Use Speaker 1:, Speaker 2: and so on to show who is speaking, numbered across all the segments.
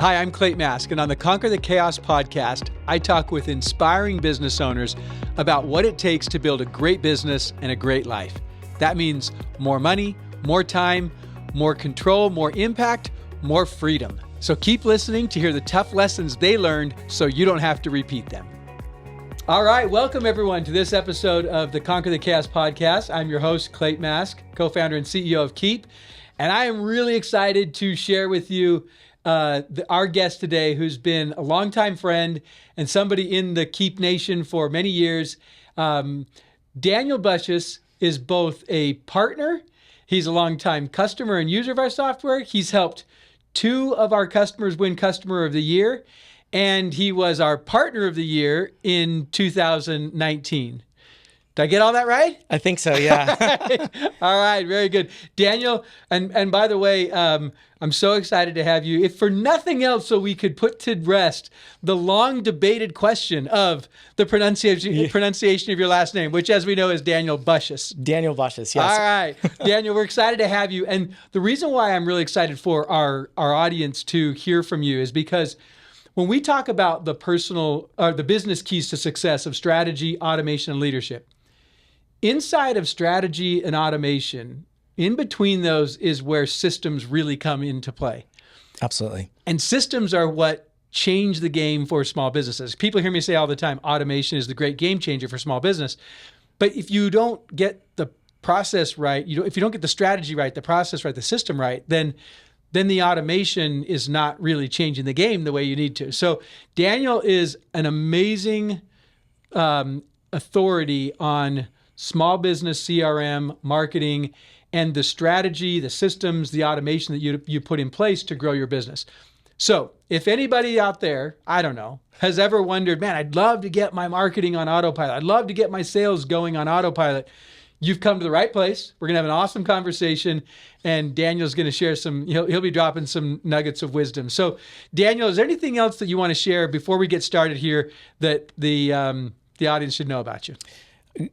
Speaker 1: Hi, I'm Clate Mask, and on the Conquer the Chaos podcast, I talk with inspiring business owners about what it takes to build a great business and a great life. That means more money, more time, more control, more impact, more freedom. So keep listening to hear the tough lessons they learned so you don't have to repeat them. All right, welcome everyone to this episode of the Conquer the Chaos podcast. I'm your host, Clate Mask, co-founder and CEO of Keap, and I am really excited to share with you our guest today, who's been a longtime friend and somebody in the Keap Nation for many years. Daniel Bussius is both a partner, he's a longtime customer and user of our software. He's helped 2 of our customers win Customer of the Year, and he was our Partner of the Year in 2019. Did I get all that right?
Speaker 2: I think so, yeah.
Speaker 1: All right, very good. Daniel, and by the way, I'm so excited to have you. If for nothing else, so we could put to rest the long debated question of the pronunciation of your last name, which as we know is Daniel Bussius.
Speaker 2: Daniel Bussius, yes.
Speaker 1: All right, Daniel, we're excited to have you. And the reason why I'm really excited for our audience to hear from you is because when we talk about the business keys to success of strategy, automation, and leadership, inside of strategy and automation, in between those is where systems really come into play.
Speaker 2: Absolutely.
Speaker 1: And systems are what change the game for small businesses. People hear me say all the time, automation is the great game changer for small business. But if you don't get the process right, if you don't get the strategy right, the process right, the system right, then the automation is not really changing the game the way you need to. So Daniel is an amazing authority on small business CRM, marketing, and the strategy, the systems, the automation that you put in place to grow your business. So if anybody out there, I don't know, has ever wondered, man, I'd love to get my marketing on autopilot. I'd love to get my sales going on autopilot. You've come to the right place. We're going to have an awesome conversation, and Daniel's going to share he'll be dropping some nuggets of wisdom. So Daniel, is there anything else that you want to share before we get started here that the audience should know about you?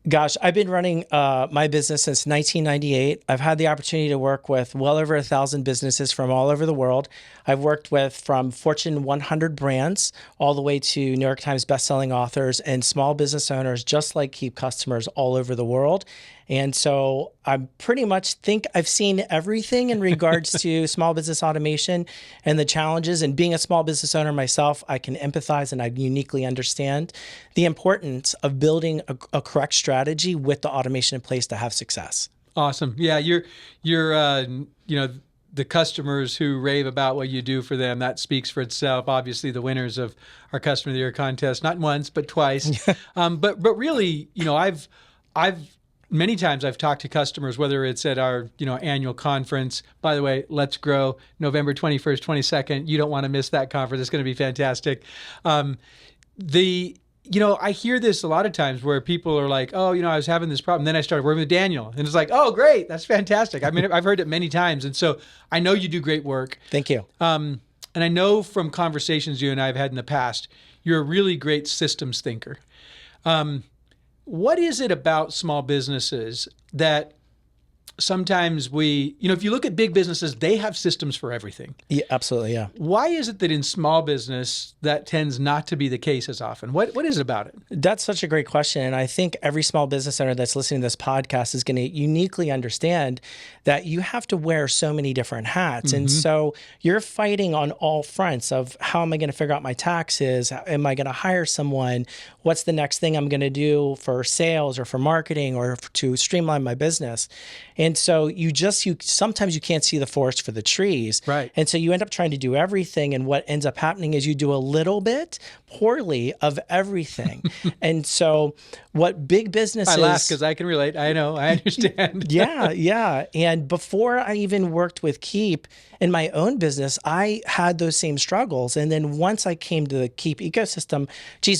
Speaker 2: Gosh, I've been running my business since 1998. I've had the opportunity to work with well over 1,000 businesses from all over the world. I've worked with from Fortune 100 brands all the way to New York Times bestselling authors and small business owners just like Keap customers all over the world. And so I pretty much think I've seen everything in regards to small business automation and the challenges. And being a small business owner myself, I can empathize and I uniquely understand the importance of building a correct strategy with the automation in place to have success.
Speaker 1: Awesome. Yeah, you're the customers who rave about what you do for them, that speaks for itself. Obviously, the winners of our Customer of the Year contest, not once, but twice. But really, many times I've talked to customers, whether it's at our annual conference. By the way, Let's Grow, November 21st, 22nd. You don't want to miss that conference. It's going to be fantastic. I hear this a lot of times where people are like, oh, I was having this problem. Then I started working with Daniel. And it's like, oh, great. That's fantastic. I mean, I've heard it many times. And so I know you do great work.
Speaker 2: Thank you.
Speaker 1: And I know from conversations you and I have had in the past, you're a really great systems thinker. What is it about small businesses that sometimes if you look at big businesses, they have systems for everything.
Speaker 2: Yeah, absolutely, yeah.
Speaker 1: Why is it that in small business that tends not to be the case as often? What is it about it?
Speaker 2: That's such a great question. And I think every small business owner that's listening to this podcast is going to uniquely understand that you have to wear so many different hats. Mm-hmm. And so you're fighting on all fronts of how am I going to figure out my taxes? Am I going to hire someone? What's the next thing I'm going to do for sales or for marketing or to streamline my business? And so sometimes you can't see the forest for the trees.
Speaker 1: Right.
Speaker 2: And so you end up trying to do everything. And what ends up happening is you do a little bit poorly of everything. And so what big businesses...
Speaker 1: I laugh because I can relate. I know. I understand.
Speaker 2: Yeah. And before I even worked with Keap in my own business, I had those same struggles. And then once I came to the Keap ecosystem,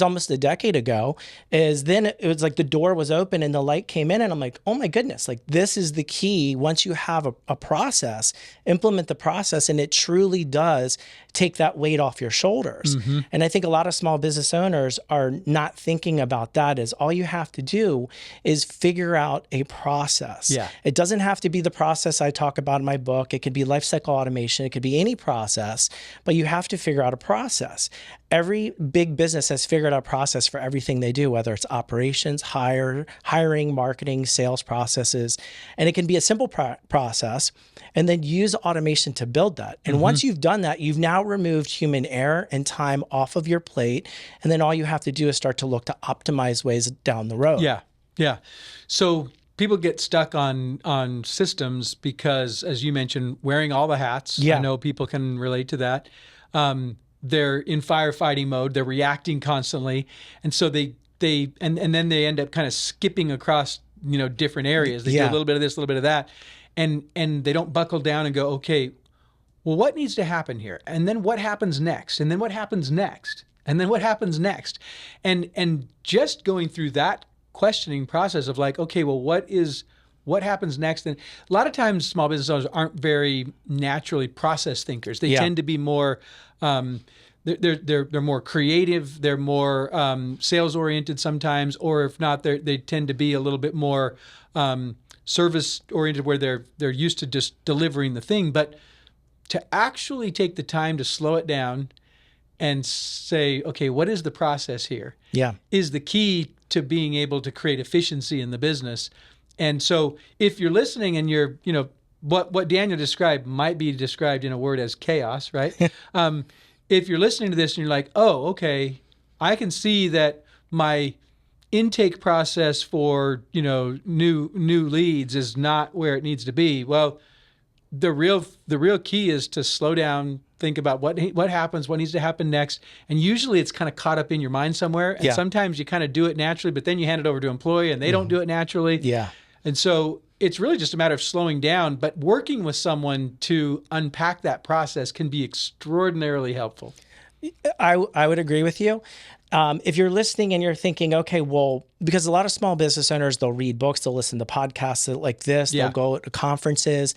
Speaker 2: almost a decade ago, then it was like the door was open and the light came in and I'm like, oh my goodness, like this is the key. Once you have a process, implement the process, and it truly does take that weight off your shoulders. And I think a lot of small business owners are not thinking about that, as all you have to do is figure out a process.
Speaker 1: Yeah.
Speaker 2: It doesn't have to be the process I talk about in my book. It could be lifecycle automation. It could be any process, but you have to figure out a process. Every big business has figured out a process for everything they do, whether it's operations, hiring, marketing, sales processes. And it can be a simple process, and then use automation to build that. And once you've done that, you've now removed human error and time off of your plate. And then all you have to do is start to look to optimize ways down the road.
Speaker 1: Yeah. Yeah. So people get stuck on systems because, as you mentioned, wearing all the hats.
Speaker 2: Yeah.
Speaker 1: I know people can relate to that. They're in firefighting mode. They're reacting constantly. And so then they end up kind of skipping across, different areas. They do a little bit of this, a little bit of that. And they don't buckle down and go, okay, well, what needs to happen here? And then what happens next? And then what happens next? And then what happens next? And just going through that questioning process of like, okay, well, what happens next? And a lot of times small business owners aren't very naturally process thinkers. They tend to be more, they're more creative. They're more sales oriented sometimes, or if not, they tend to be a little bit more service oriented, where they're used to just delivering the thing. But to actually take the time to slow it down and say, okay, what is the process here?
Speaker 2: Yeah.
Speaker 1: Is the key to being able to create efficiency in the business. And so if you're listening and you're, what Daniel described might be described in a word as chaos, right? If you're listening to this and you're like, oh, okay, I can see that my intake process for, new leads is not where it needs to be. Well, the real key is to slow down, think about what happens, what needs to happen next. And usually it's kind of caught up in your mind somewhere. And sometimes you kind of do it naturally, but then you hand it over to an employee and they don't do it naturally.
Speaker 2: Yeah.
Speaker 1: And so it's really just a matter of slowing down, but working with someone to unpack that process can be extraordinarily helpful.
Speaker 2: I would agree with you. If you're listening and you're thinking, okay, well, because a lot of small business owners, they'll read books, they'll listen to podcasts like this, they'll go to conferences,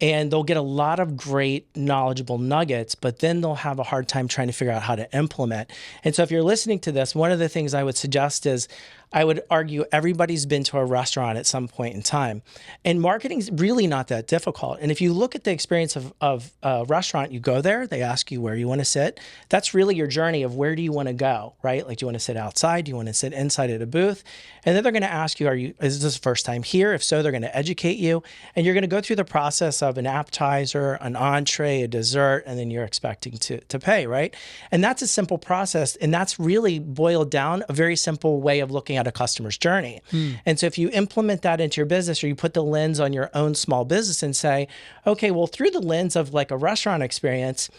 Speaker 2: and they'll get a lot of great knowledgeable nuggets, but then they'll have a hard time trying to figure out how to implement. And so if you're listening to this, one of the things I would suggest is, I would argue everybody's been to a restaurant at some point in time. And marketing's really not that difficult. And if you look at the experience of a restaurant, you go there, they ask you where you want to sit. That's really your journey of where do you want to go, right? Like, do you want to sit outside? Do you want to sit inside at a booth? And then they're going to ask you, is this the first time here? If so, they're going to educate you. And you're going to go through the process of an appetizer, an entree, a dessert, and then you're expecting to pay, right? And that's a simple process. And that's really boiled down a very simple way of looking at a customer's journey. And so if you implement that into your business, or you put the lens on your own small business and say, okay, well, through the lens of like a restaurant experience,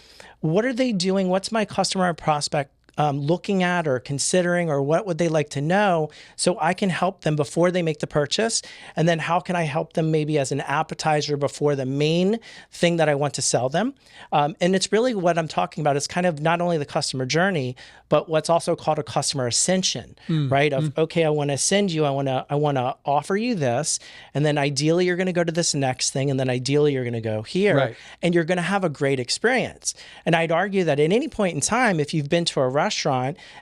Speaker 2: what are they doing? What's my customer or prospect looking at or considering, or what would they like to know, so I can help them before they make the purchase? And then how can I help them maybe as an appetizer before the main thing that I want to sell them? And it's really what I'm talking about is kind of not only the customer journey, but what's also called a customer ascension, right? Of, okay, I want to send you, I want to offer you this, and then ideally you're going to go to this next thing, and then ideally you're going to go here, and you're going to have a great experience. And I'd argue that at any point in time, if you've been to a restaurant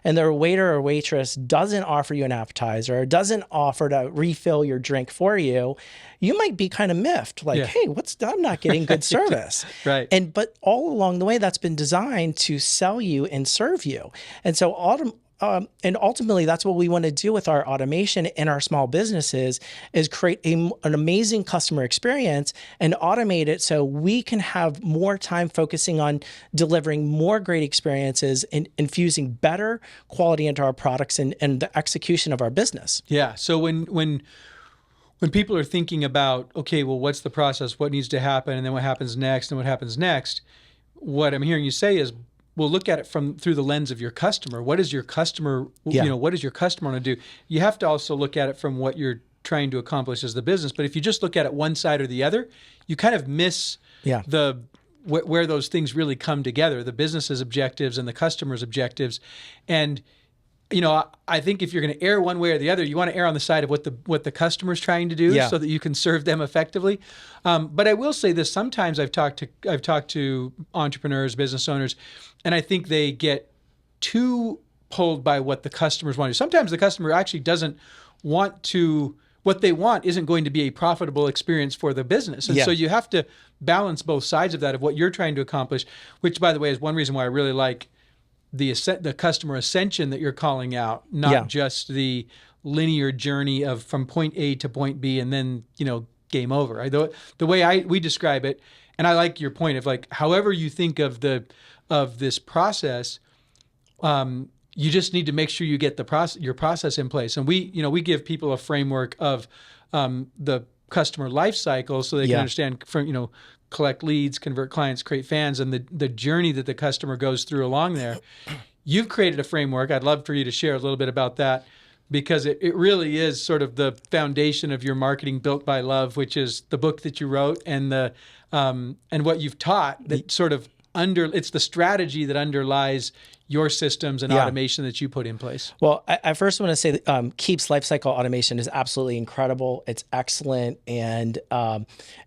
Speaker 2: and their waiter or waitress doesn't offer you an appetizer, or doesn't offer to refill your drink for you, you might be kind of miffed, like, hey, I'm not getting good service. But all along the way, that's been designed to sell you and serve you. And so ultimately, that's what we want to do with our automation in our small businesses, is create an amazing customer experience and automate it so we can have more time focusing on delivering more great experiences and infusing better quality into our products and the execution of our business.
Speaker 1: Yeah. So when people are thinking about, okay, well, what's the process? What needs to happen? And then what happens next? And what happens next? What I'm hearing you say is, we'll look at it through the lens of your customer. What is your customer, what does your customer want to do? You have to also look at it from what you're trying to accomplish as the business. But if you just look at it one side or the other, you kind of miss where those things really come together, the business's objectives and the customer's objectives. And I think if you're going to err one way or the other, you want to err on the side of what the customer's trying to do,
Speaker 2: Yeah.
Speaker 1: so that you can serve them effectively. But I will say this: sometimes I've talked to entrepreneurs, business owners, and I think they get too pulled by what the customers want to do. Sometimes the customer actually doesn't want to. What they want isn't going to be a profitable experience for the business, and so you have to balance both sides of that, of what you're trying to accomplish. Which, by the way, is one reason why I really like the customer ascension that you're calling out, not just the linear journey of from point A to point B and then, game over. The way we describe it, and I like your point of like, however you think of this process, you just need to make sure you get your process in place. And we give people a framework of the customer life cycle so they can understand from, collect leads, convert clients, create fans, and the journey that the customer goes through along there. You've created a framework. I'd love for you to share a little bit about that, because it really is sort of the foundation of your marketing built by love, which is the book that you wrote and and what you've taught. That sort of it's the strategy that underlies your systems and automation that you put in place.
Speaker 2: Well, I first want to say that Keap's Lifecycle automation is absolutely incredible. It's excellent, and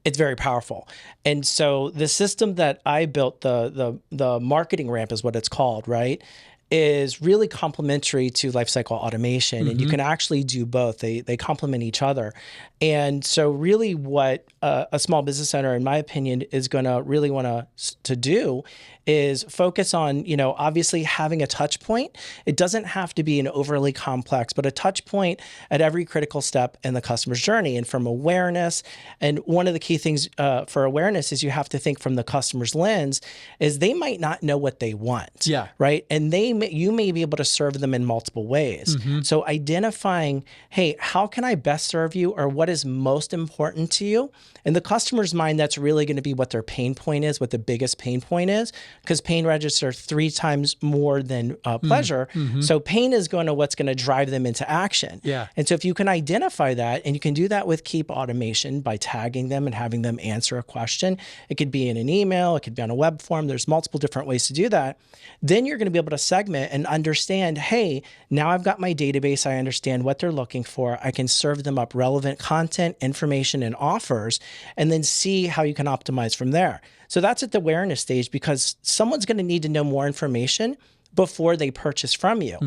Speaker 2: it's very powerful. And so the system that I built, the marketing ramp is what it's called, right, is really complementary to Lifecycle automation. And you can actually do both. They complement each other. And so really what a small business owner, in my opinion, is going to really want to do is focus on, obviously having a touch point. It doesn't have to be an overly complex, but a touch point at every critical step in the customer's journey. And from awareness, and one of the key things for awareness is you have to think from the customer's lens, is they might not know what they want, right? And you may be able to serve them in multiple ways. So identifying, hey, how can I best serve you, or what is most important to you? In the customer's mind, that's really going to be what their pain point is, what the biggest pain point is, because pain registers 3 times more than pleasure. So pain is what's going to drive them into action. And so if you can identify that, and you can do that with Keap automation by tagging them and having them answer a question. It could be in an email, it could be on a web form. There's multiple different ways to do that. Then you're going to be able to segment and understand, hey, now I've got my database. I understand what they're looking for. I can serve them up relevant content, information, and offers, and then see how you can optimize from there. So that's at the awareness stage, because someone's going to need to know more information before they purchase from you.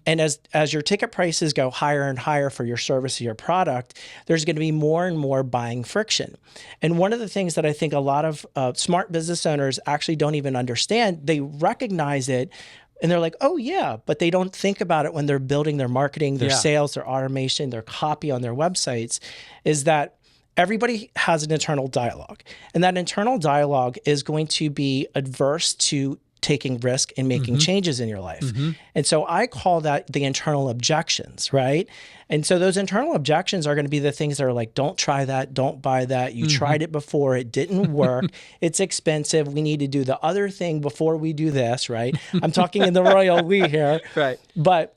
Speaker 2: And as your ticket prices go higher and higher for your service or your product, there's going to be more and more buying friction. And one of the things that I think a lot of smart business owners actually don't even understand, they recognize it and they're like, oh yeah, but they don't think about it when they're building their marketing, their sales, their automation, their copy on their websites, is that everybody has an internal dialogue. And that internal dialogue is going to be adverse to taking risk and making changes in your life. And so I call that the internal objections, right? And so those internal objections are going to be the things that are like, don't try that, don't buy that. You tried it before, it didn't work. It's expensive. We need to do the other thing before we do this, right? I'm talking in the royal we here.
Speaker 1: Right.
Speaker 2: But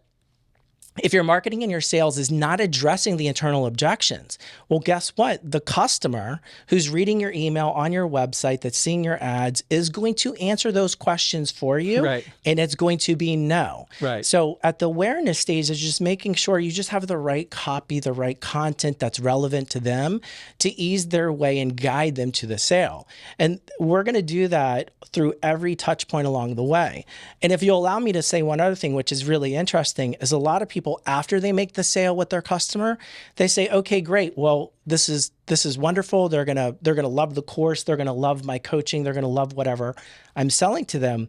Speaker 2: if your marketing and your sales is not addressing the internal objections, well, guess what? The customer who's reading your email on your website, that's seeing your ads, is going to answer those questions for you, and it's going to be no. So at the awareness stage is just making sure you just have the right copy, the right content that's relevant to them to ease their way and guide them to the sale. And we're going to do that through every touch point along the way. And if you'll allow me to say one other thing, which is really interesting, is a lot of people, after they make the sale with their customer, they say, okay, great. Well, this is wonderful. They're going to love the course. They're going to love my coaching. They're going to love whatever I'm selling to them.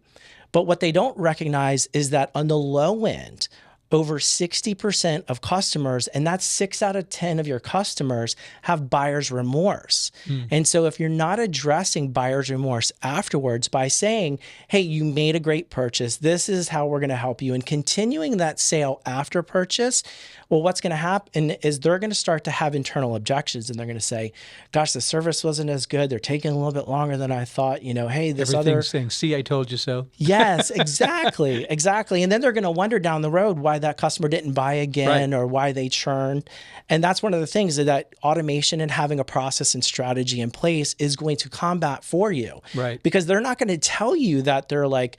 Speaker 2: But what they don't recognize is that on the low end, over 60% of customers, and that's 6 out of 10 of your customers, have buyer's remorse. And so if you're not addressing buyer's remorse afterwards by saying, hey, you made a great purchase, this is how we're going to help you, and continuing that sale after purchase, well, what's going to happen is they're going to start to have internal objections, and they're going to say, gosh, the service wasn't as good. They're taking a little bit longer than I thought. Hey, this
Speaker 1: Everything's saying, see, I told you so.
Speaker 2: Yes, exactly. And then they're going to wonder down the road why that customer didn't buy again, or why they churned. And that's one of the things that automation and having a process and strategy in place is going to combat for you. Because they're not going to tell you that they're like,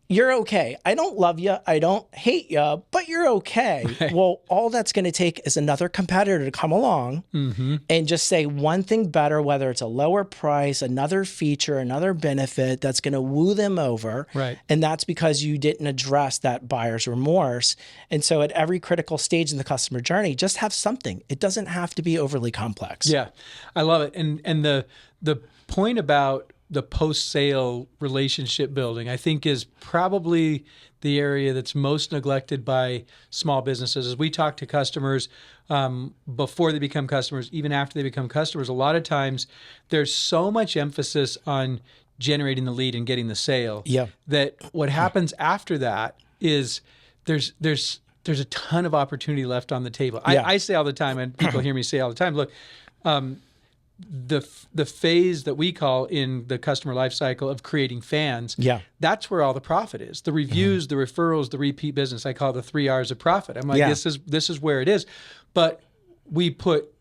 Speaker 2: you're okay. I don't love you. I don't hate you, but you're okay.
Speaker 1: Right.
Speaker 2: Well, all that's going to take is another competitor to come along and just say one thing better, whether it's a lower price, another feature, another benefit that's going to woo them over.
Speaker 1: Right.
Speaker 2: And that's because you didn't address that buyer's remorse. And so at every critical stage in the customer journey, just have something. It doesn't have to be overly complex.
Speaker 1: Yeah, I love it. And the point about the post-sale relationship building, I think, is probably the area that's most neglected by small businesses. As we talk to customers before they become customers, even after they become customers, a lot of times there's so much emphasis on generating the lead and getting the sale that what happens after that is there's a ton of opportunity left on the table. I say all the time, and people hear me say all the time, look, the phase that we call in the customer life cycle of creating fans, that's where all the profit is. The reviews, the referrals, the repeat business. I call it the 3 R's of profit. I'm like, this is where it is. But we put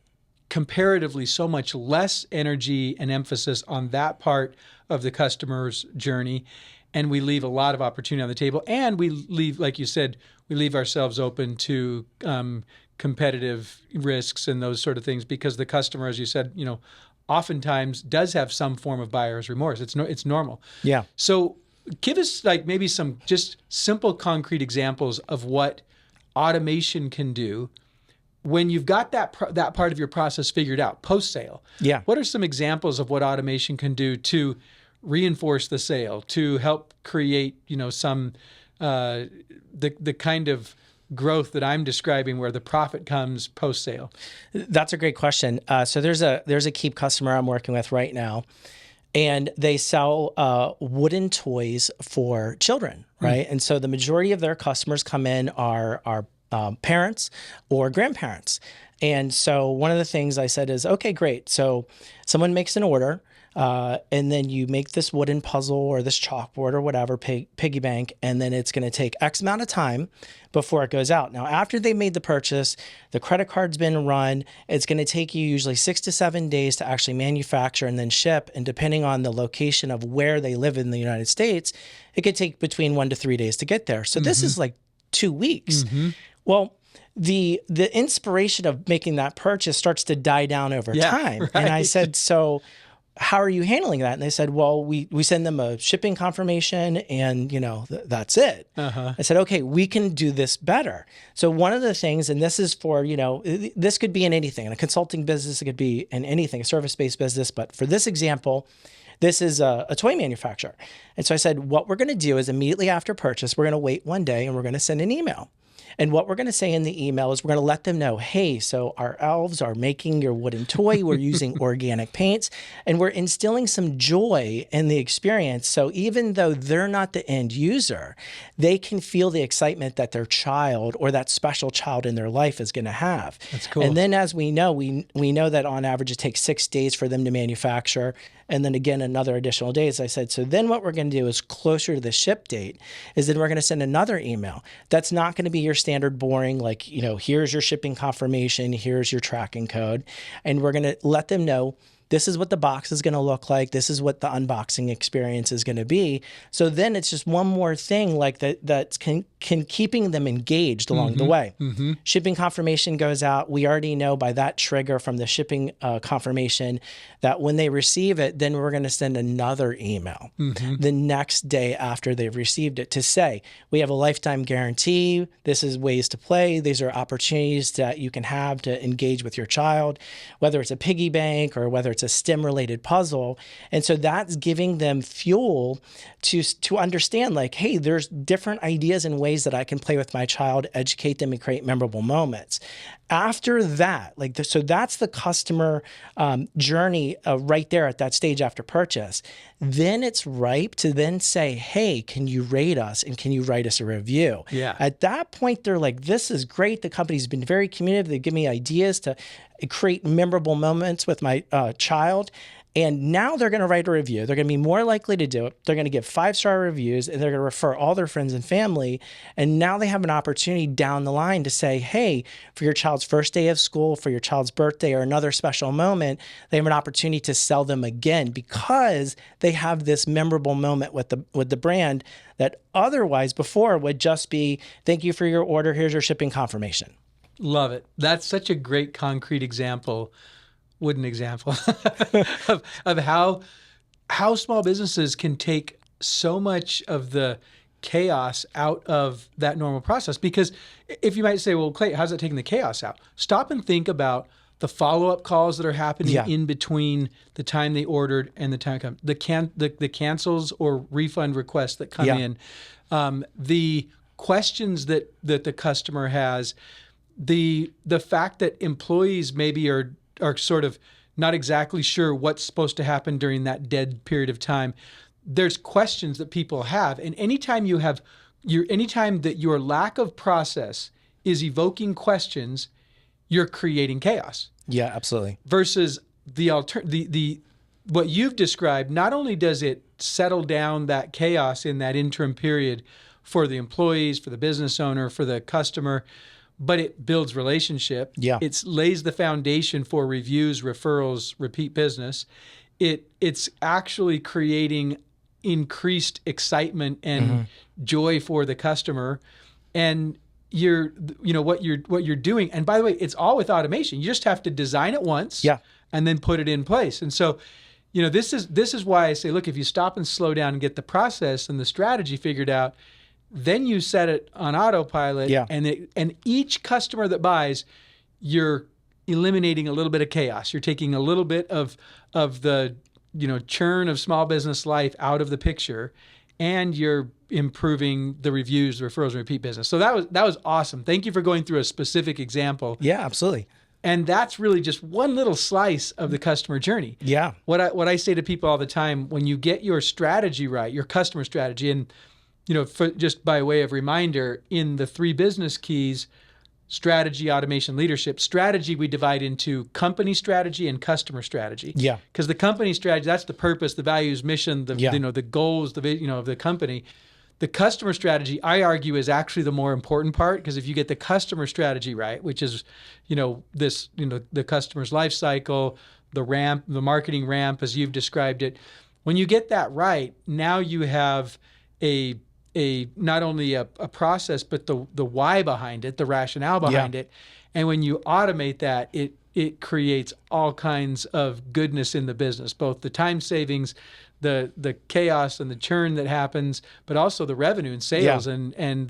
Speaker 1: comparatively so much less energy and emphasis on that part of the customer's journey, and we leave a lot of opportunity on the table. And we leave, like you said, we leave ourselves open to competitive risks and those sort of things, because the customer, as you said, oftentimes does have some form of buyer's remorse. It's normal. Yeah. So give us like maybe some just simple, concrete examples of what automation can do when you've got that part of your process figured out post-sale. Yeah. What are some examples of what automation can do to reinforce the sale, to help create, some the kind of growth that I'm describing where the profit comes post-sale?
Speaker 2: That's a great question. So there's a Keap customer I'm working with right now, and they sell wooden toys for children, right? And so the majority of their customers come in are parents or grandparents. And so one of the things I said is, okay, great. So someone makes an order, and then you make this wooden puzzle or this chalkboard or whatever, piggy bank, and then it's going to take X amount of time before it goes out. Now, after they made the purchase, the credit card's been run, it's going to take you usually 6 to 7 days to actually manufacture and then ship. And depending on the location of where they live in the United States, it could take between 1 to 3 days to get there. So this is like 2 weeks. Well, the inspiration of making that purchase starts to die down over time. Right. And I said, so how are you handling that? And they said, well, we send them a shipping confirmation and, that's it. I said, okay, we can do this better. So one of the things, and this is for, this could be in anything, in a consulting business, it could be in anything, a service-based business. But for this example, this is a toy manufacturer. And so I said, what we're going to do is immediately after purchase, we're going to wait one day and we're going to send an email. And what we're going to say in the email is we're going to let them know, hey, so our elves are making your wooden toy. We're using organic paints, and we're instilling some joy in the experience. So even though they're not the end user, they can feel the excitement that their child or that special child in their life is going to have. That's cool. And then as we know, we know that on average it takes 6 days for them to manufacture, and then again another additional days. I said, so then what we're going to do is closer to the ship date is then we're going to send another email. That's not going to be your standard boring, like, here's your shipping confirmation, here's your tracking code. And we're going to let them know this is what the box is going to look like. This is what the unboxing experience is going to be. So then it's just one more thing like that can keeping them engaged along the way. Shipping confirmation goes out. We already know by that trigger from the shipping confirmation that when they receive it, then we're going to send another email the next day after they've received it to say, we have a lifetime guarantee. This is ways to play. These are opportunities that you can have to engage with your child, whether it's a piggy bank or whether it's a STEM-related puzzle. And so that's giving them fuel to understand, like, hey, there's different ideas and ways that I can play with my child, educate them, and create memorable moments. After that, so that's the customer journey right there at that stage after purchase. Then it's ripe to then say, hey, can you rate us and can you write us a review? Yeah. At that point, they're like, this is great. The company's been very communicative. They give me ideas to create memorable moments with my child. And now they're going to write a review. They're going to be more likely to do it. They're going to give 5-star reviews, and they're going to refer all their friends and family. And now they have an opportunity down the line to say, hey, for your child's first day of school, for your child's birthday, or another special moment, they have an opportunity to sell them again because they have this memorable moment with the brand that otherwise before would just be, thank you for your order, here's your shipping confirmation.
Speaker 1: Love it. That's such a great concrete example, wooden example of how small businesses can take so much of the chaos out of that normal process. Because if you might say, well, Clay, how's it taking the chaos out? Stop and think about the follow-up calls that are happening in between the time they ordered and the time come, the cancels or refund requests that come in, the questions that the customer has, the fact that employees maybe are sort of not exactly sure what's supposed to happen during that dead period of time. There's questions that people have, and anytime that your lack of process is evoking questions, you're creating chaos.
Speaker 2: Yeah, absolutely.
Speaker 1: Versus the what you've described, not only does it settle down that chaos in that interim period for the employees, for the business owner, for the customer, but it builds relationship.
Speaker 2: Yeah.
Speaker 1: It lays the foundation for reviews, referrals, repeat business. It's actually creating increased excitement and joy for the customer. And what you're doing. And by the way, it's all with automation. You just have to design it once and then put it in place. And so, this is why I say, look, if you stop and slow down and get the process and the strategy figured out, then you set it on autopilot, and each customer that buys, you're eliminating a little bit of chaos. You're taking a little bit of the churn of small business life out of the picture, and you're improving the reviews, the referrals, and repeat business. So that was awesome. Thank you for going through a specific example.
Speaker 2: Yeah, absolutely.
Speaker 1: And that's really just one little slice of the customer journey.
Speaker 2: Yeah.
Speaker 1: What I say to people all the time, when you get your strategy right, your customer strategy, and just by way of reminder, in the 3 business keys, strategy, automation, leadership, strategy we divide into company strategy and customer strategy. Yeah. Because the company strategy, that's the purpose, the values, mission, the goals, of the company. The customer strategy, I argue, is actually the more important part, because if you get the customer strategy right, which is, the customer's life cycle, the ramp, the marketing ramp, as you've described it, when you get that right, now you have a not only a process, but the why behind it, the rationale behind it. And when you automate that, it creates all kinds of goodness in the business, both the time savings, the chaos and the churn that happens, but also the revenue and sales and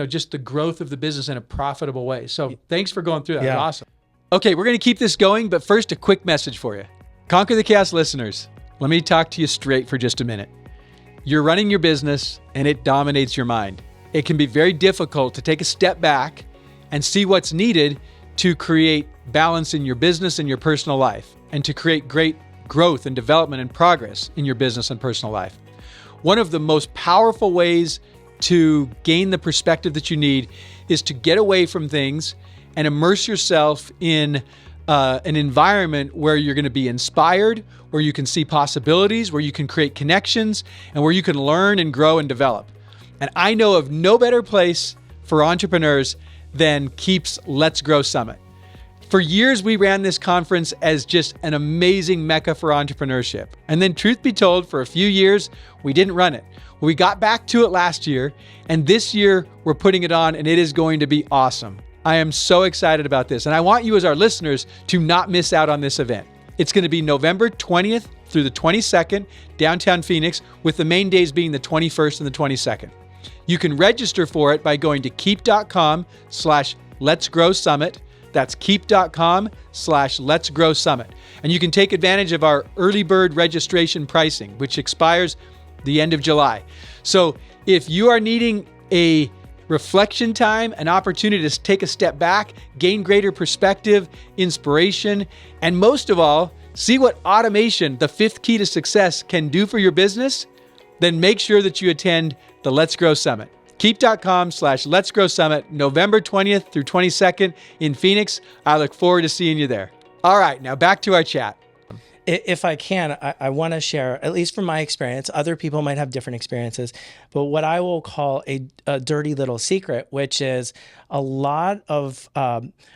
Speaker 1: just the growth of the business in a profitable way. So thanks for going through that. That was awesome. Okay, we're going to keep this going, but first a quick message for you. Conquer the Chaos listeners, let me talk to you straight for just a minute. You're running your business and it dominates your mind. It can be very difficult to take a step back and see what's needed to create balance in your business and your personal life, and to create great growth and development and progress in your business and personal life. One of the most powerful ways to gain the perspective that you need is to get away from things and immerse yourself in an environment where you're going to be inspired, where you can see possibilities, where you can create connections, and where you can learn and grow and develop. And I know of no better place for entrepreneurs than Keap's Let's Grow Summit. For years, we ran this conference as just an amazing mecca for entrepreneurship. And then, truth be told, for a few years, we didn't run it. We got back to it last year, and this year we're putting it on, and it is going to be awesome. I am so excited about this, and I want you as our listeners to not miss out on this event. It's going to be November 20th through the 22nd, downtown Phoenix, with the main days being the 21st and the 22nd. You can register for it by going to keap.com/letsgrowsummit. That's keap.com/letsgrowsummit. And you can take advantage of our early bird registration pricing, which expires the end of July. So if you are needing a reflection time, an opportunity to take a step back, gain greater perspective, inspiration, and most of all, see what automation, the 5th key to success, can do for your business, then make sure that you attend the Let's Grow Summit. Keap.com/letsgrowsummit, November 20th through 22nd in Phoenix. I look forward to seeing you there. All right, now back to our chat.
Speaker 2: If I can, I want to share, at least from my experience, other people might have different experiences, but what I will call a dirty little secret, which is a lot of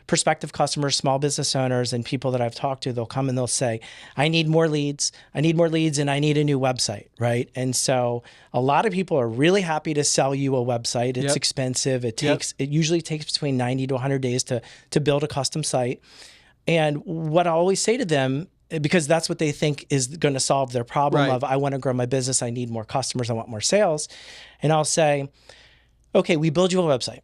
Speaker 2: prospective customers, small business owners, and people that I've talked to, they'll come and they'll say, I need more leads, and I need a new website, right? And so a lot of people are really happy to sell you a website. It's expensive. It usually takes between 90 to 100 days to build a custom site. And what I always say to them, because that's what they think is going to solve their problem of, I want to grow my business, I need more customers, I want more sales. And I'll say, okay, we build you a website.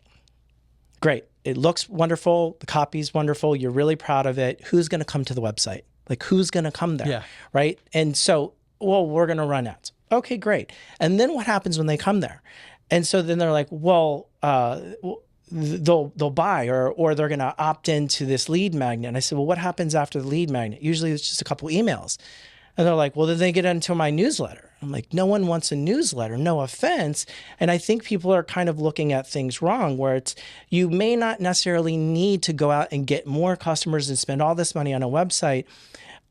Speaker 2: Great. It looks wonderful. The copy's wonderful. You're really proud of it. Who's going to come to the website? Like, who's going to come there? Yeah. Right. And so, well, we're going to run ads. Okay, great. And then what happens when they come there? And so then they're like, well, they'll buy or they're going to opt into this lead magnet. And I said, well, what happens after the lead magnet? Usually it's just a couple emails. And they're like, well, then they get into my newsletter. I'm like, no one wants a newsletter, no offense. And I think people are kind of looking at things wrong, where it's, you may not necessarily need to go out and get more customers and spend all this money on a website.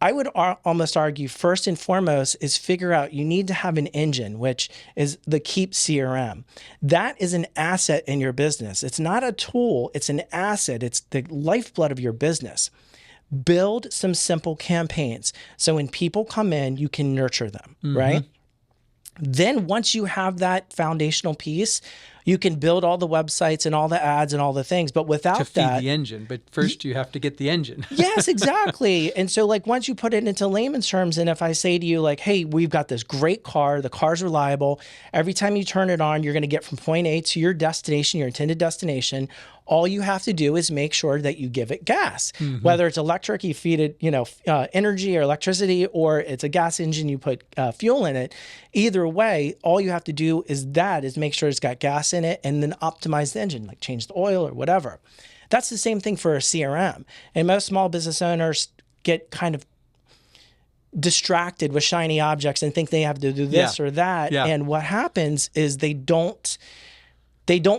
Speaker 2: I would almost argue first and foremost is figure out you need to have an engine, which is the Keap CRM. That is an asset in your business. It's not a tool, it's an asset. It's the lifeblood of your business. Build some simple campaigns. So when people come in, you can nurture them, right? Then once you have that foundational piece, you can build all the websites and all the ads and all the things, but without
Speaker 1: that... To feed the engine, but first you have to get the engine.
Speaker 2: Yes, exactly. And so like once you put it into layman's terms, and if I say to you like, hey, we've got this great car, the car's reliable, every time you turn it on, you're going to get from point A to your destination, your intended destination. All you have to do is make sure that you give it gas, whether it's electric, you feed it, energy or electricity, or it's a gas engine, you put fuel in it. Either way, all you have to do is make sure it's got gas in it, and then optimize the engine, like change the oil or whatever. That's the same thing for a CRM. And most small business owners get kind of distracted with shiny objects and think they have to do this or that. Yeah. And what happens is they don't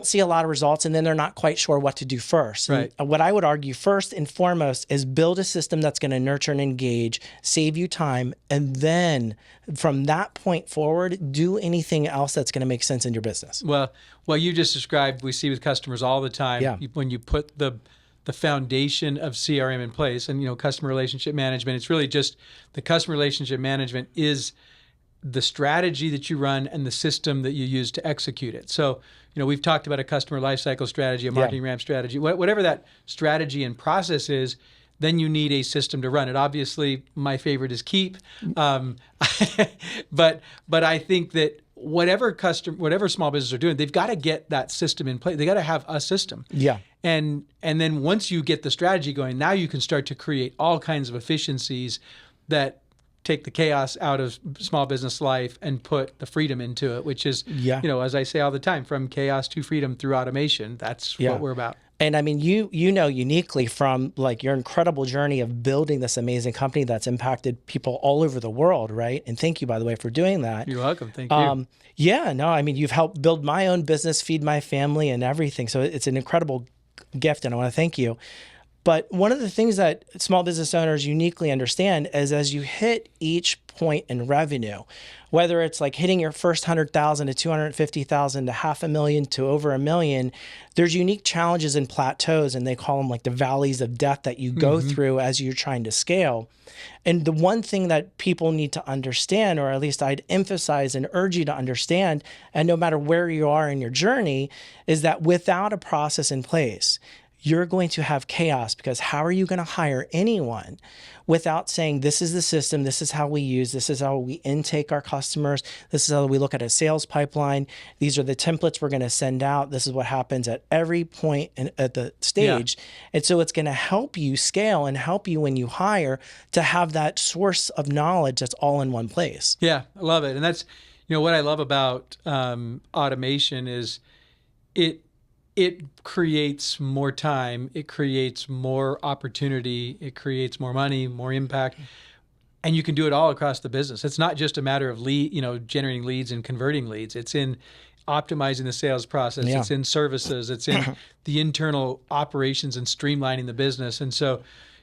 Speaker 2: see a lot of results, and then they're not quite sure what to do first. Right. And what I would argue first and foremost is build a system that's going to nurture and engage, save you time, and then from that point forward, do anything else that's going to make sense in your business.
Speaker 1: Well, what you just described, we see with customers all the time. Yeah. When you put the foundation of CRM in place, and customer relationship management, it's really just the customer relationship management is the strategy that you run and the system that you use to execute it. So, we've talked about a customer lifecycle strategy, a marketing ramp strategy, whatever that strategy and process is, then you need a system to run it. Obviously, my favorite is Keap. But I think that whatever small business are doing, they've got to get that system in place. They got to have a system. Yeah. And then once you get the strategy going, now you can start to create all kinds of efficiencies that take the chaos out of small business life and put the freedom into it, which is, as I say all the time, from chaos to freedom through automation. That's what we're about.
Speaker 2: And I mean, you know uniquely from like your incredible journey of building this amazing company that's impacted people all over the world, right? And thank you, by the way, for doing that.
Speaker 1: You're welcome. Thank you.
Speaker 2: Yeah, no, I mean, you've helped build my own business, feed my family and everything. So it's an incredible gift, and I want to thank you. But one of the things that small business owners uniquely understand is as you hit each point in revenue, whether it's like hitting your first 100,000 to 250,000 to $500,000 to over $1 million, there's unique challenges and plateaus, and they call them like the valleys of death that you go through as you're trying to scale. And the one thing that people need to understand, or at least I'd emphasize and urge you to understand, and no matter where you are in your journey, is that without a process in place, you're going to have chaos, because how are you going to hire anyone without saying, this is the system, this is how we use, this is how we intake our customers, this is how we look at a sales pipeline, these are the templates we're going to send out, this is what happens at every point at the stage. Yeah. And so it's going to help you scale and help you when you hire to have that source of knowledge that's all in one place.
Speaker 1: Yeah, I love it. And that's, what I love about automation is it creates more time, it creates more opportunity, it creates more money, more impact, and you can do it all across the business. It's not just a matter of generating leads and converting leads. It's in optimizing the sales process. Yeah. It's in services. It's in the internal operations and streamlining the business. And so,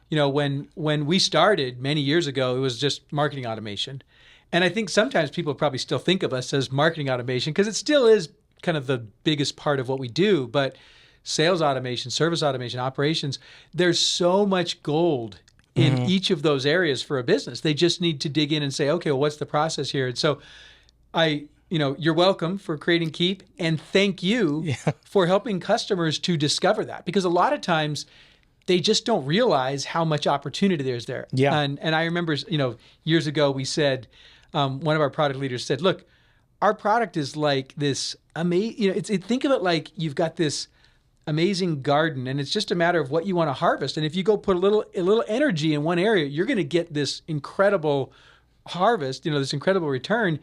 Speaker 1: when we started many years ago, it was just marketing automation. And I think sometimes people probably still think of us as marketing automation because it still is kind of the biggest part of what we do. But sales automation, service automation, operations, there's so much gold in each of those areas for a business. They just need to dig in and say, okay, well, what's the process here? And so you're welcome for creating Keap, and thank you for helping customers to discover that, because a lot of times they just don't realize how much opportunity there's there.
Speaker 2: Yeah.
Speaker 1: And I remember, years ago we said, one of our product leaders said, look, our product is like this amazing, think of it like you've got this amazing garden, and it's just a matter of what you want to harvest. And if you go put a little energy in one area, you're going to get this incredible harvest, this incredible return.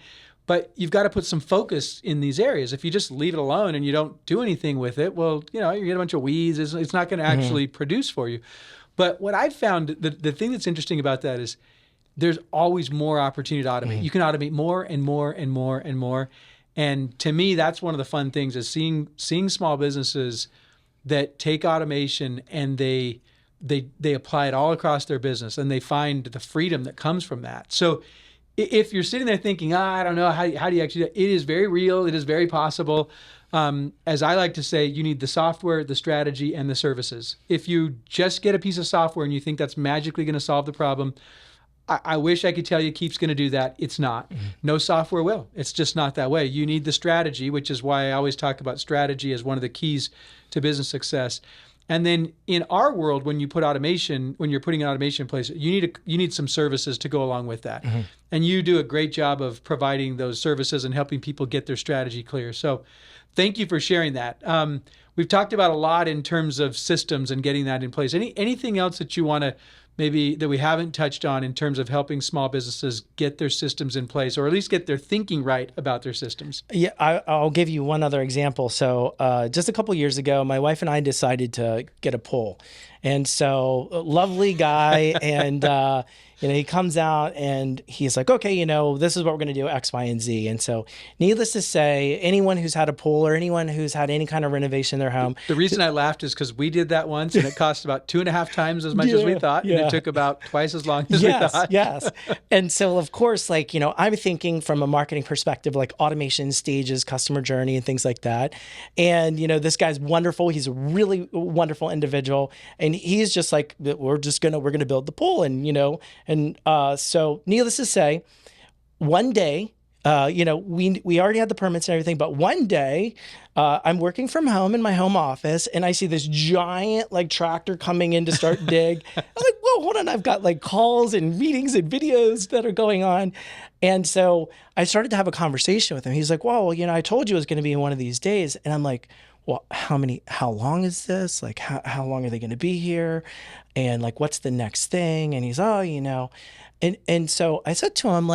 Speaker 1: But you've got to put some focus in these areas. If you just leave it alone and you don't do anything with it, well, you get a bunch of weeds. It's not going to actually produce for you. But what I've found, the thing that's interesting about that is there's always more opportunity to automate. You can automate more and more and more and more. And to me, that's one of the fun things is seeing small businesses that take automation and they apply it all across their business, and they find the freedom that comes from that. So if you're sitting there thinking, I don't know, how do you actually do it? It is very real. It is very possible. As I like to say, you need the software, the strategy, and the services. If you just get a piece of software and you think that's magically going to solve the problem, I wish I could tell you Keap's going to do that. It's not. No software will. It's just not that way. You need the strategy, which is why I always talk about strategy as one of the keys to business success. And then in our world, when you're putting automation in place, you need some services to go along with that. And you do a great job of providing those services and helping people get their strategy clear. So thank you for sharing that. We've talked about a lot in terms of systems and getting that in place. Anything else that you want to maybe that we haven't touched on in terms of helping small businesses get their systems in place, or at least get their thinking right about their systems?
Speaker 2: Yeah, I'll give you one other example. So just a couple of years ago, my wife and I decided to get a pool. And so lovely guy, and he comes out and he's like, okay, this is what we're going to do, X, Y, and Z. And so needless to say, anyone who's had a pool or anyone who's had any kind of renovation in their home.
Speaker 1: The reason I laughed is because we did that once, and it cost about 2.5 times as much as we thought. And it took about twice as long as we thought.
Speaker 2: Yes. And so of course, I'm thinking from a marketing perspective, like automation stages, customer journey, and things like that. And, this guy's wonderful. He's a really wonderful individual. And he's just like, we're going to build the pool. And, so needless to say, one day, we already had the permits and everything, but one day I'm working from home in my home office, and I see this giant tractor coming in to start dig. I'm like, whoa, hold on. I've got calls and meetings and videos that are going on. And so I started to have a conversation with him. He's like, well, I told you it was going to be in one of these days. And I'm like, well, how long is this? How long are they going to be here? And what's the next thing? And he's, and so I said to him,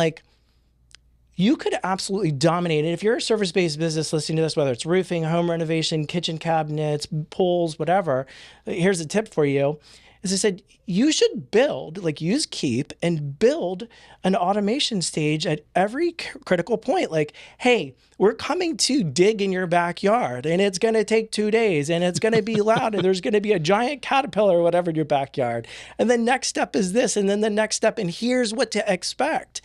Speaker 2: you could absolutely dominate it. If you're a service-based business listening to this, whether it's roofing, home renovation, kitchen cabinets, pools, whatever, here's a tip for you. As I said, you should build, use Keap and build an automation stage at every critical point. Hey, we're coming to dig in your backyard, and it's going to take 2 days, and it's going to be loud, and there's going to be a giant caterpillar or whatever in your backyard. And the next step is this, and then the next step, and here's what to expect.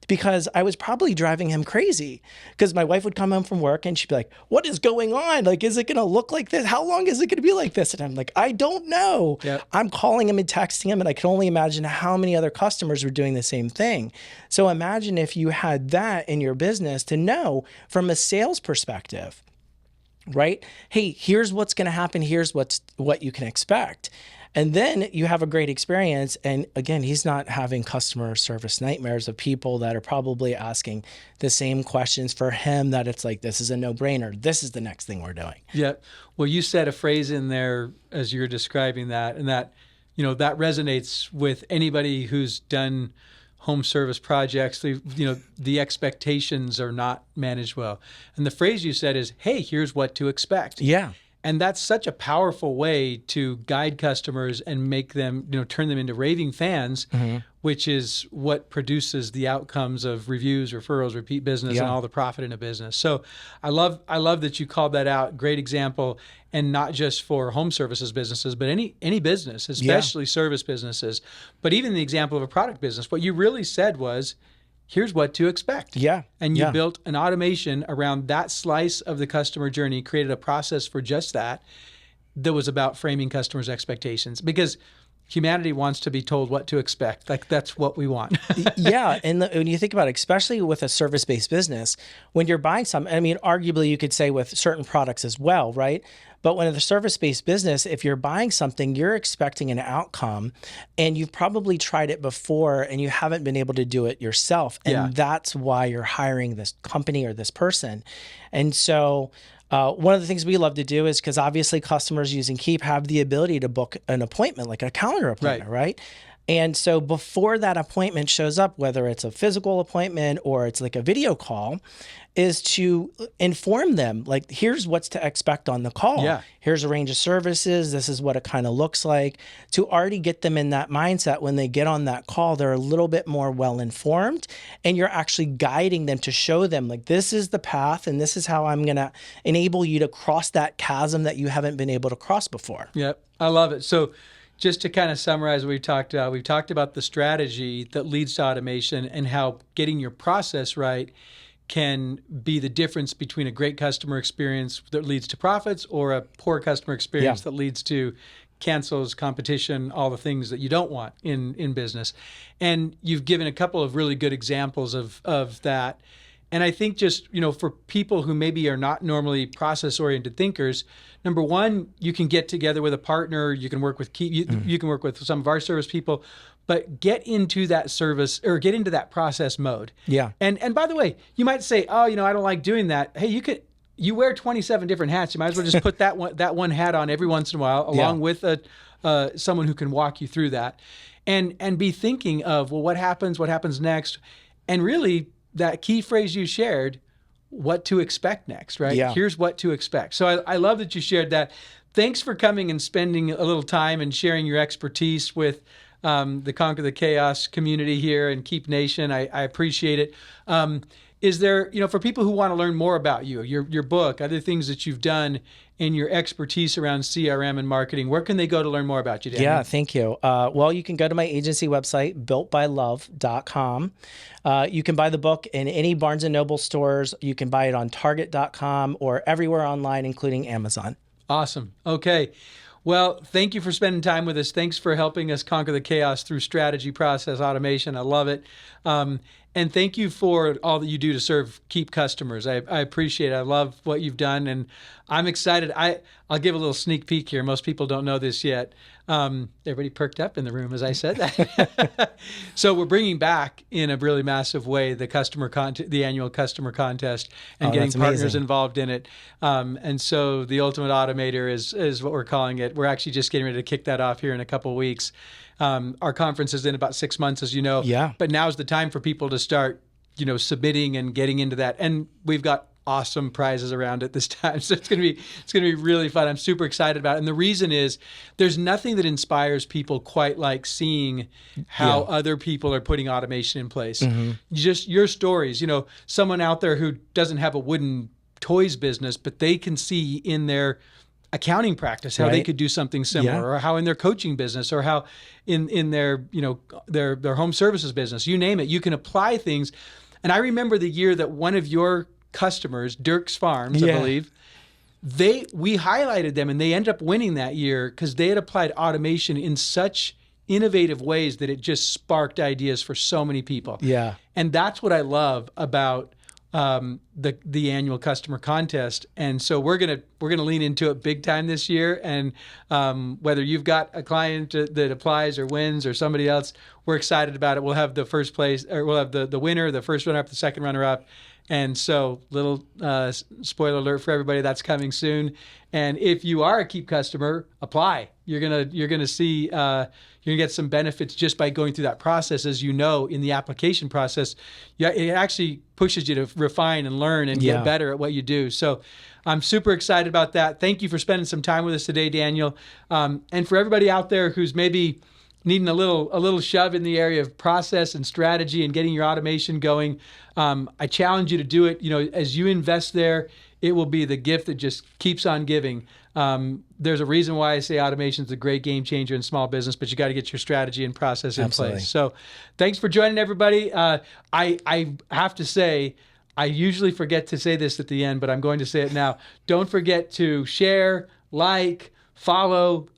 Speaker 2: Because I was probably driving him crazy, because my wife would come home from work and she'd be like, what is going on? Is it going to look like this? How long is it going to be like this? And I'm like, I don't know. Yep. I'm calling him and texting him, and I can only imagine how many other customers were doing the same thing. So imagine if you had that in your business to know from a sales perspective, right? Hey, here's what's going to happen. Here's what you can expect. And then you have a great experience. And again, he's not having customer service nightmares of people that are probably asking the same questions for him, that it's this is a no-brainer. This is the next thing we're doing.
Speaker 1: Yeah. Well, you said a phrase in there as you're describing that, and that, that resonates with anybody who's done home service projects. The expectations are not managed well. And the phrase you said is, hey, here's what to expect.
Speaker 2: Yeah.
Speaker 1: And that's such a powerful way to guide customers and make them, turn them into raving fans, which is what produces the outcomes of reviews, referrals, repeat business, and all the profit in a business. So I love that you called that out. Great example. And not just for home services businesses, but any business, especially service businesses, but even the example of a product business. What you really said was, here's what to expect.
Speaker 2: Yeah.
Speaker 1: And you built an automation around that slice of the customer journey, created a process for just that was about framing customers' expectations, because humanity wants to be told what to expect. Like, that's what we want.
Speaker 2: Yeah. And when you think about it, especially with a service-based business, when you're buying something, I mean, arguably you could say with certain products as well, right? But when it's a service-based business, if you're buying something, you're expecting an outcome, and you've probably tried it before and you haven't been able to do it yourself. And that's why you're hiring this company or this person. And so one of the things we love to do is, because obviously customers using Keap have the ability to book an appointment, like a calendar appointment, right? And so before that appointment shows up, whether it's a physical appointment or it's like a video call, is to inform them, like, here's what's to expect on the call.
Speaker 1: Yeah.
Speaker 2: Here's a range of services. This is what it kind of looks like, to already get them in that mindset. When they get on that call, they're a little bit more well-informed, and you're actually guiding them to show them, like, this is the path and this is how I'm going to enable you to cross that chasm that you haven't been able to cross before.
Speaker 1: Yep. I love it. So just to kind of summarize what we've talked about the strategy that leads to automation, and how getting your process right can be the difference between a great customer experience that leads to profits, or a poor customer experience that leads to cancels, competition, all the things that you don't want in business. And you've given a couple of really good examples of that. And I think just, for people who maybe are not normally process-oriented thinkers, number one, you can get together with a partner, you can work with Keap, you can work with some of our service people, but get into that service, or get into that process mode. Yeah. And by the way, you might say, oh, I don't like doing that. Hey, you wear 27 different hats. You might as well just put that one hat on every once in a while, along with someone who can walk you through that, and be thinking of, well, what happens next, and really that key phrase you shared, what to expect next, right? Yeah. Here's what to expect. So I love that you shared that. Thanks for coming and spending a little time and sharing your expertise with the Conquer the Chaos community here in Keap Nation. I appreciate it. Is there, for people who want to learn more about you, your book, other things that you've done, and your expertise around CRM and marketing, where can they go to learn more about you, Daniel?
Speaker 2: Yeah, thank you. Well, you can go to my agency website, builtbylove.com. You can buy the book in any Barnes & Noble stores. You can buy it on target.com or everywhere online, including Amazon.
Speaker 1: Awesome. Okay. Well, thank you for spending time with us. Thanks for helping us conquer the chaos through strategy, process, automation. I love it. And thank you for all that you do to serve Keap customers. I appreciate it. I love what you've done, and I'm excited. I'll give a little sneak peek here. Most people don't know this yet. Everybody perked up in the room as I said that. So we're bringing back in a really massive way the annual customer contest, and getting partners involved in it. And so the Ultimate Automator is what we're calling it. We're actually just getting ready to kick that off here in a couple of weeks. Our conference is in about 6 months, as you know. Yeah. But now's the time for people to start, submitting and getting into that. And we've got awesome prizes around it this time. So it's gonna be really fun. I'm super excited about it. And the reason is, there's nothing that inspires people quite like seeing how other people are putting automation in place. Mm-hmm. Just your stories, someone out there who doesn't have a wooden toys business, but they can see in their accounting practice how they could do something similar, or how in their coaching business, or how in their their home services business, you name it, you can apply things. And I remember the year that one of your customers, Dirk's Farms, I believe, we highlighted them, and they ended up winning that year because they had applied automation in such innovative ways that it just sparked ideas for so many people. Yeah. And that's what I love about the annual customer contest. And so we're gonna lean into it big time this year. And whether you've got a client that applies or wins, or somebody else, we're excited about it. We'll have the first place, or we'll have the winner, the first runner-up, the second runner-up. And so, little spoiler alert for everybody, that's coming soon. And if you are a Keap customer, apply. You're gonna see you're gonna get some benefits just by going through that process. As you know, in the application process, it actually pushes you to refine and learn and get better at what you do. So I'm super excited about that. Thank you for spending some time with us today, Daniel. And for everybody out there who's maybe needing a little shove in the area of process and strategy and getting your automation going, I challenge you to do it. As you invest there, it will be the gift that just keeps on giving. There's a reason why I say automation is a great game changer in small business, but you got to get your strategy and process in place. So thanks for joining, everybody. I have to say, I usually forget to say this at the end, but I'm going to say it now. Don't forget to share, like, follow,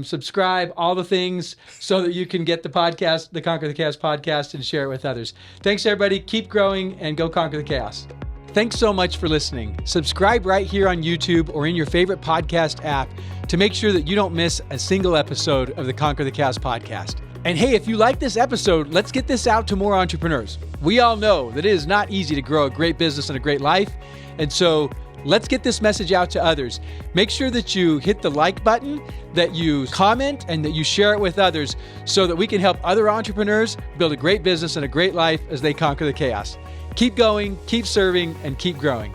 Speaker 1: subscribe, all the things so that you can get the podcast, the Conquer the Chaos podcast, and share it with others. Thanks, everybody. Keep growing and go conquer the chaos. Thanks so much for listening. Subscribe right here on YouTube or in your favorite podcast app to make sure that you don't miss a single episode of the Conquer the Chaos podcast. And hey, if you like this episode, let's get this out to more entrepreneurs. We all know that it is not easy to grow a great business and a great life. And so let's get this message out to others. Make sure that you hit the like button, that you comment, and that you share it with others so that we can help other entrepreneurs build a great business and a great life as they conquer the chaos. Keep going, keep serving, and keep growing.